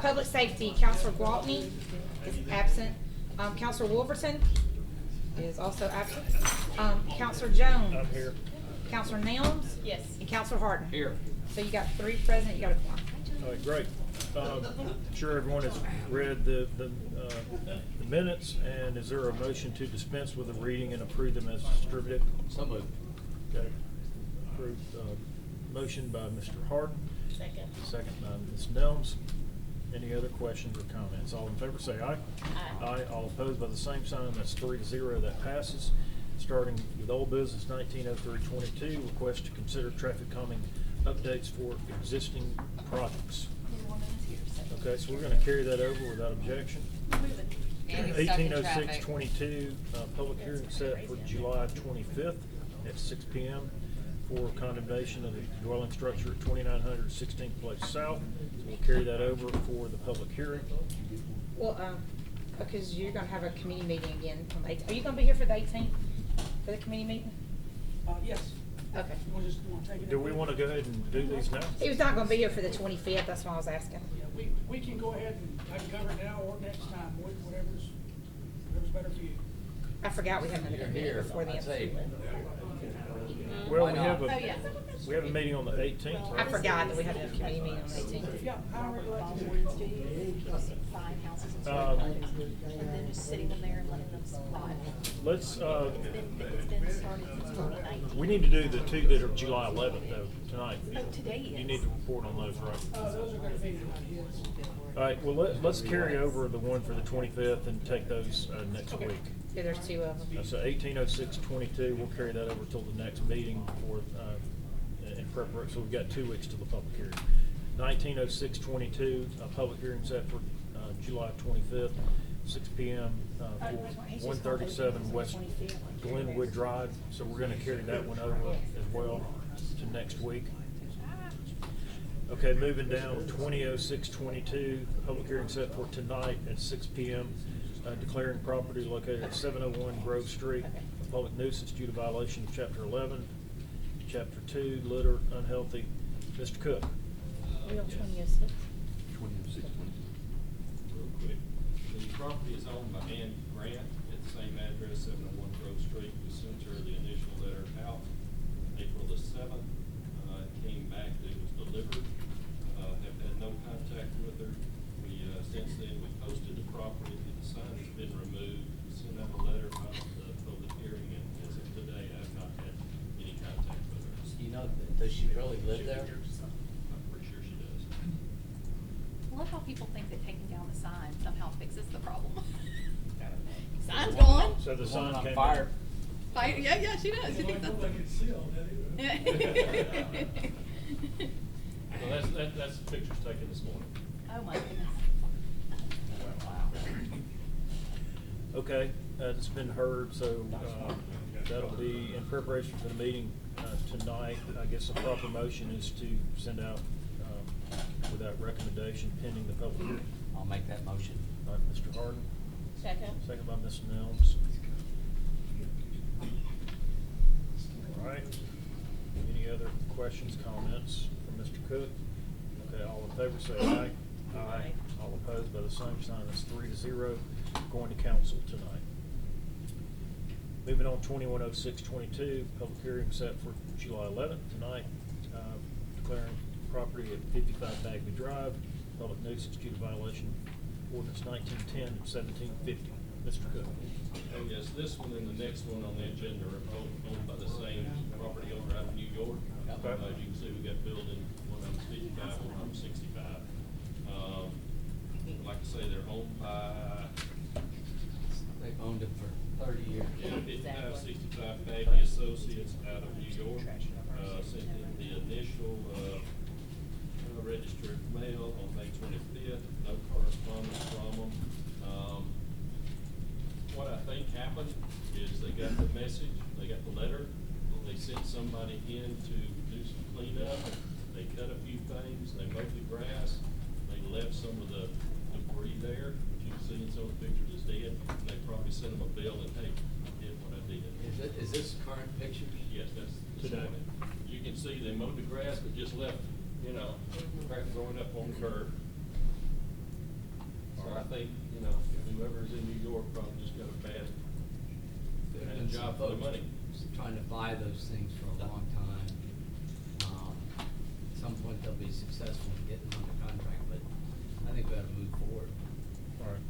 Public Safety, Counselor Gwaltney is absent. Counselor Wolverton is also absent. Counselor Jones. I'm here. Counselor Nelms. Yes. And Counselor Harden. Here. So you got 3 present, you got a quorum. All right, great. Sure everyone has read the minutes, and is there a motion to dispense with the reading and approve them as distributed? So moved. Okay. Approved, motion by Mr. Harden. Second. Second by Ms. Nelms. Any other questions or comments? All in favor say aye. Aye. Aye. All opposed by the same sign. That's 3-0. That passes. Starting with old business 190322, request to consider traffic calming updates for existing projects. Okay, so we're going to carry that over without objection. Andy's stuck in 180622, public hearing set for July 25th at 6 p.m. for condemnation of the dwelling structure at 2900 16th Place South. So we'll carry that over for the public hearing. Well, because you're gonna have a committee meeting again on the 18th. Are you gonna be here for the 18th, for the committee meeting? Yes. Okay. We'll just take it. Do we want to go ahead and do these now? He was not gonna be here for the 25th, that's why I was asking. Yeah, we can go ahead and I can cover it now or next time, whatever's better for you. I forgot we had another You're meeting here, before the I'd say. end. Well, Why we not? have Oh, yeah. we have a meeting on the 18th, I right? forgot that we had a committee meeting on the 18th. Yeah, however you like to do it. Buying houses and Um, and then just sitting them there and letting them survive. Let's, It's been started since 2019. we need to do the 2 that are July 11th though, tonight. Oh, today is. You need to report on those, right? Those are gonna be yes. All right, well, let's carry over the one for the 25th and take those next week. Yeah, there's 2 of them. So 180622, we'll carry that over till the next meeting for, in preparation, so we've got 2 weeks till the public hearing. 190622, a public hearing set for July 25th, 6 p.m. For 137 West Glenwood Drive. So we're gonna carry that one over as well to next week. Okay, moving down, 200622, public hearing set for tonight at 6 p.m. Declaring property located at 701 Grove Street a public nuisance due to violation of Chapter 11, Chapter 2, litter, unhealthy. Mr. Cook. We on 2006? 2006. Real quick, the property is owned by Ann Grant at the same address, 701 Grove Street. We sent her the initial letter out April the 7th. It came back that it was delivered. Have had no contact with her. We, since then, we posted the property. The sign has been removed. We sent out a letter about the public hearing, and as of today, I've not had any contact with her. You know, does she really live there? I'm pretty sure she does. I love how people think that taking down the sign somehow fixes the problem. Sign's The one gone. So the sign on came fire. Yeah, she does. She thinks that's Well, that's the pictures taken this morning. Oh, my goodness. Okay, it's been heard, so that'll be in preparation for the meeting tonight. I guess the proper motion is to send out without recommendation pending the public hearing. I'll make that motion. All right, Mr. Harden, Second. second by Ms. Nelms. All right, any other questions, comments from Mr. Cook? Okay, all in favor say aye. Aye. All opposed by the same sign. That's 3-0, going to council tonight. Moving on, 210622, public hearing set for July 11th tonight, declaring property at 55 Bagby Drive, public nuisance due to violation ordinance 1910 and 1750. Mr. Cook. Oh, yes, this one and the next one on the agenda are owned by the same property owner out of New York. Okay. As you can see, we got building, one of them's 55, one of them's 65. Like I say, they're owned by, They've owned it for 30 years. yeah, 65 Baggy Associates out of New York. Sent in the initial, registered mail on May 25th, no correspondence from them. What I think happened is they got the message, they got the letter, they sent somebody in to do some cleanup, they cut a few things, they mowed the grass, they left some of the debris there, which you can see in some of the pictures is dead, and they probably sent them a bill and, hey, I did what I did. Is this current pictures? Yes, that's this Today. morning. You can see they mowed the grass, but just left, crap growing up on the curb. think, you know, whoever's in New York probably just got a bad There's had a been some job for the folks money. trying to buy those things for a long time. At some point, they'll be successful in getting them under contract, but I think we ought to move forward. All right.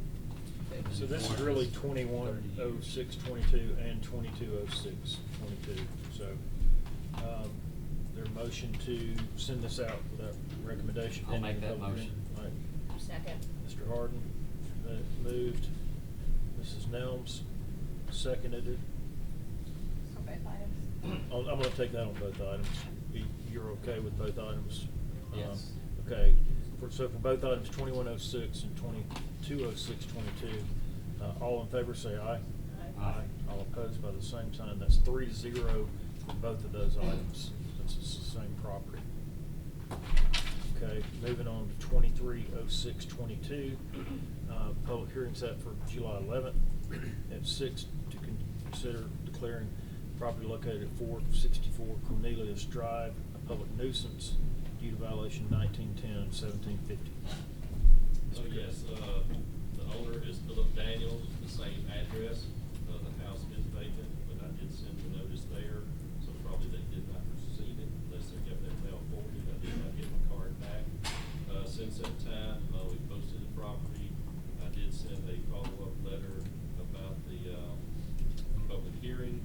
They've been So this is doing really this 210622 and 220622. So, their motion to send this out without recommendation. I'll make pending that public hearing. motion. All right. Second. Mr. Harden, moved. Mrs. Nelms, seconded it. For both items. I'm gonna take that on both items. You're okay with both items? Yes. Okay, so for both items, 2106 and 220622, all in favor say aye. Aye. All opposed by the same sign. That's 3-0 for both of those items, since it's the same property. Okay, moving on to 230622, public hearing set for July 11th at 6 to consider declaring property located at 464 Cornelius Drive a public nuisance due to violation 1910 and 1750. Oh, yes, the owner is Philip Daniels, the same address. The house is vacant, but I did send the notice there, so probably they did not receive it unless they got their mail forwarded. I did not get my card back. Since that time, we posted the property. I did send a follow-up letter about the, public hearing.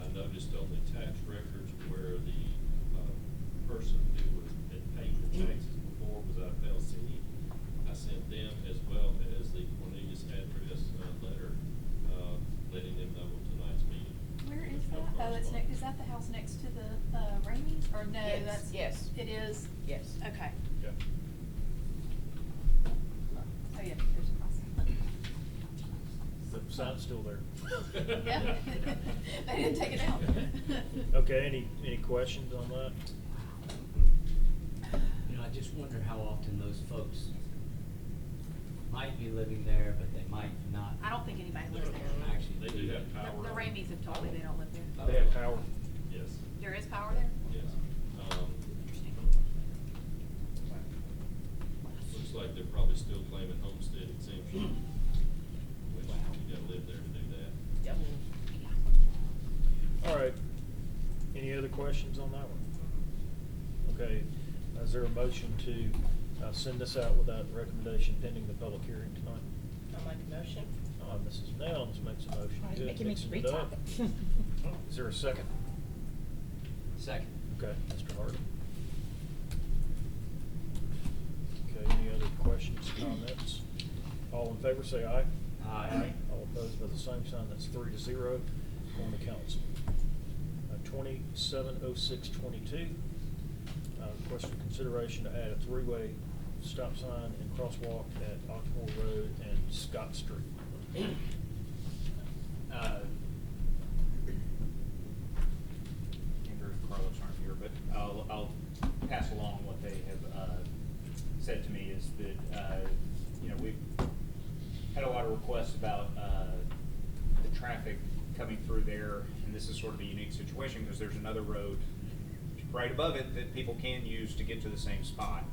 I noticed on the tax records where the, person who had paid the taxes before was out of Pell City. I sent them as well as the Cornelius address, letter, letting them know of tonight's meeting. Where is No that? Oh, it's correspondence. is that the house next to the, Ramey's, or no, Yes, that's? yes. It is? Yes. Okay. Yeah. Oh, yeah, there's a crossing. The sign's still there. Yeah, they didn't take it out. Okay, any questions on that? You know, I just wonder how often those folks might be living there, but they might not. I don't think anybody lives there. Actually, They do have power. The Ramey's have told me they don't live there. They have power. Yes, There is power there? yes. Interesting. Looks like they're probably still claiming homestead exemption, which you gotta live there to do that. Yep. All right. Any other questions on that one? Okay, is there a motion to send this out without recommendation pending the public hearing tonight? I'll make a motion. Mrs. Nelms makes a motion. Why are you Good, making me mixing read it up. top? Is there a second? Second. Okay, Mr. Hardy. Okay, any other questions, comments? All in favor, say aye. Aye. All opposed by the same sign, that's 3-0 on the council. 270622, request for consideration to add a three-way stop sign and crosswalk at Oxmoor Road and Scott Street. Andrew and Carlos aren't here, but I'll pass along what they have said to me is that, you know, we've had a lot of requests about the traffic coming through there, and this is sort of a unique situation because there's another road right above it that people can use to get to the same spot.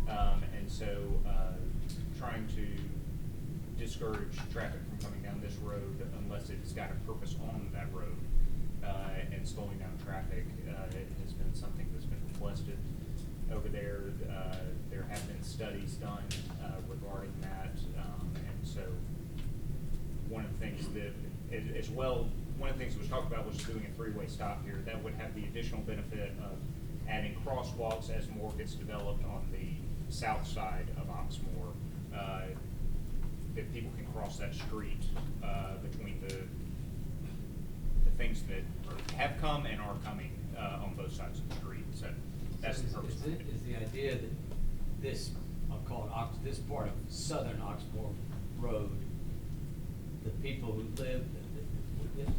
And so trying to discourage traffic from coming down this road unless it's got a purpose on that road, and slowing down traffic has been something that's been requested over there. There have been studies done regarding that, and so one of the things that, as well, one of the things that was talked about was doing a three-way stop here. That would have the additional benefit of adding crosswalks as more gets developed on the south side of Oxmoor, that people can cross that street between the things that have come and are coming on both sides of the street. So that's the purpose. Is the idea that this, I'll call it this part of southern Oxmoor Road, the people who live,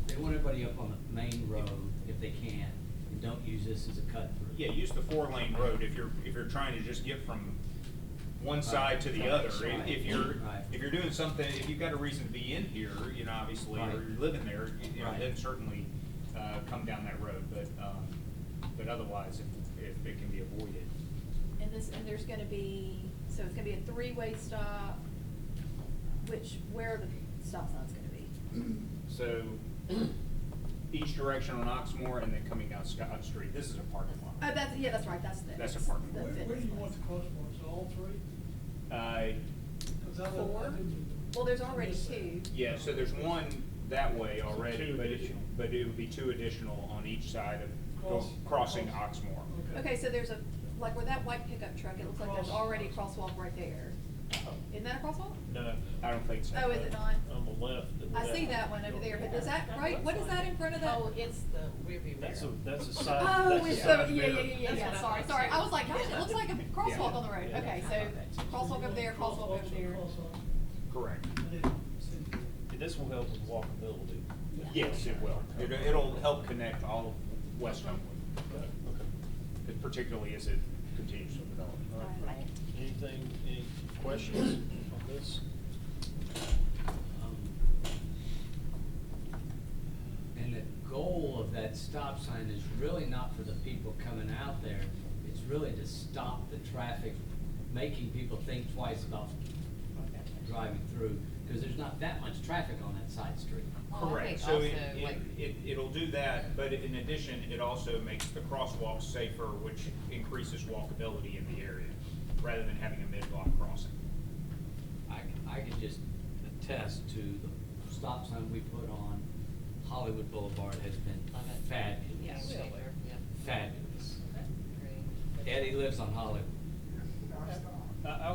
they want everybody up on the main road if they can, and don't use this as a cut through. Yeah, use the 4-lane road if you're trying to just get from one side to the other. If you're doing something, if you've got a reason to be in here, you know, obviously, Right. or you're living there, you know, Right. then certainly come down that road. But otherwise, if it can be avoided. And there's gonna be, so it's gonna be a three-way stop where are the stop signs gonna be? So, each direction on Oxmoor and then coming down Scott Street. This is a parking lot. Oh, that's right, that's a parking lot. Where do fitness you want place. the crosswalks, all three? 'Cause I don't- I Four? didn't- Well, there's I already missed that. two. Yeah, so there's one that way already, Two additional. but it would be two additional on each side of crossing Oxmoor. Okay, so there's like where that white pickup truck, it looks like there's Cross- already a crosswalk right there. Isn't that a crosswalk? No, I don't think so. Oh, is it not? on the left. I see that one over there, but is that right, what is that in front of that? Oh, it's the rearview mirror. That's a side. Oh, that's a it's side the, mirror. yeah, sorry, I was like, gosh, it looks like a crosswalk on the road, okay, so crosswalk over there, crosswalk over there. Correct. I didn't see that. And this will help with walkability. Yes, it will. It'll help connect all of West Homewood, particularly as it continues to develop. Right. Anything, any questions on this? And the goal of that stop sign is really not for the people coming out there. It's really to stop the traffic, making people think twice about driving through, because there's not that much traffic on that side street. Well, I Correct, think so also, like- it'll do that, but in addition, it also makes the crosswalks safer, which increases walkability in the area, rather than having a mid-block crossing. I could just attest to the stop sign we put on Hollywood Boulevard has been fabulous. Yeah, we are aware, yeah. Fabulous. Great. Eddie lives on Hollywood. I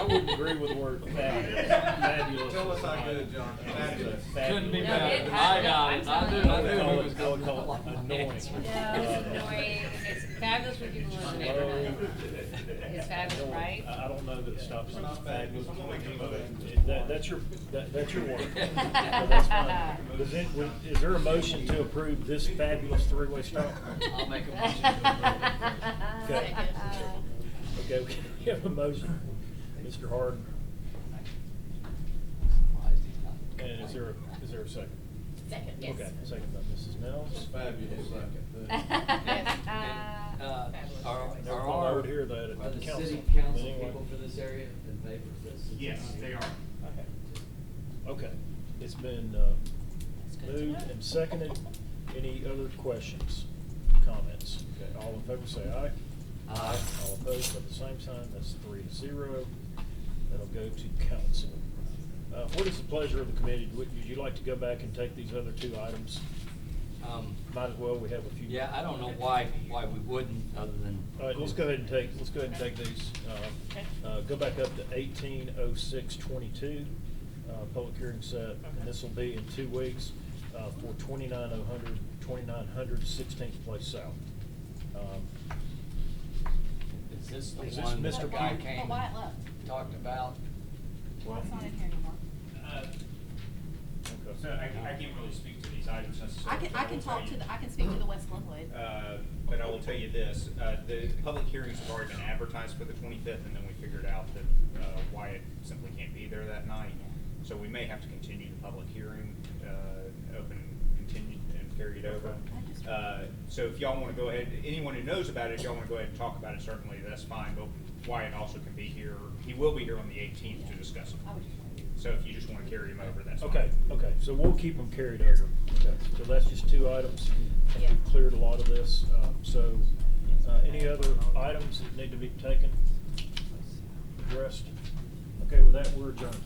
wouldn't agree with the word fabulous. Fabulous. Tell us how good, John. Fabulous. Couldn't be No, better. it I has- got it. I knew I would he call was it, going call it annoying. No, it's annoying, it's fabulous when people live in the neighborhood. It's fabulous, right? I don't know that it stops It's not at fabulous. fabulous. That's your word. That's fine. Is there a motion to approve this fabulous three-way stop? I'll make a motion to Okay. Okay, we have a motion. Mr. Harden, and is there a second? Second, yes. Okay, second by Mrs. Nels. Fabulous. Never thought I would hear that Are at the the council. city But council anyway. people for this area in favor of this? Yes, they are. Okay, it's been good to moved know. and seconded. Any other questions, comments? Okay, all in favor say aye. Aye. All opposed by the same sign, that's 3-0. That'll go to council. What is the pleasure of the committee? Would you like to go back and take these other two items? Might as well, we have a few. Yeah, I don't know why we wouldn't, other than. All right, let's go ahead and take these. Go back up to 180622, public hearing set, and this will be in 2 weeks, for 2900 16th Place South. Is this the Is this one that Mr. the guy Pugh? came But Wyatt left. and talked about? Well, it's not in here anymore. So I can't really speak to these items necessarily. I can talk to I can speak to the West Glenwood. But I will tell you this, the public hearings have already been advertised for the 25th, and then we figured out that Wyatt simply can't be there that night. So we may have to continue the public hearing, open, continue, and carry it over. So if y'all want to go ahead, anyone who knows about it, if y'all want to go ahead and talk about it, certainly that's fine, but Wyatt also can be here, he will be here on the 18th to discuss it. So if you just want to carry him over, that's fine. Okay, so we'll keep them carried over. Okay, so that's just 2 items. I think we've cleared a lot of this. Any other items that need to be taken, addressed? Okay, with that, we're adjourned.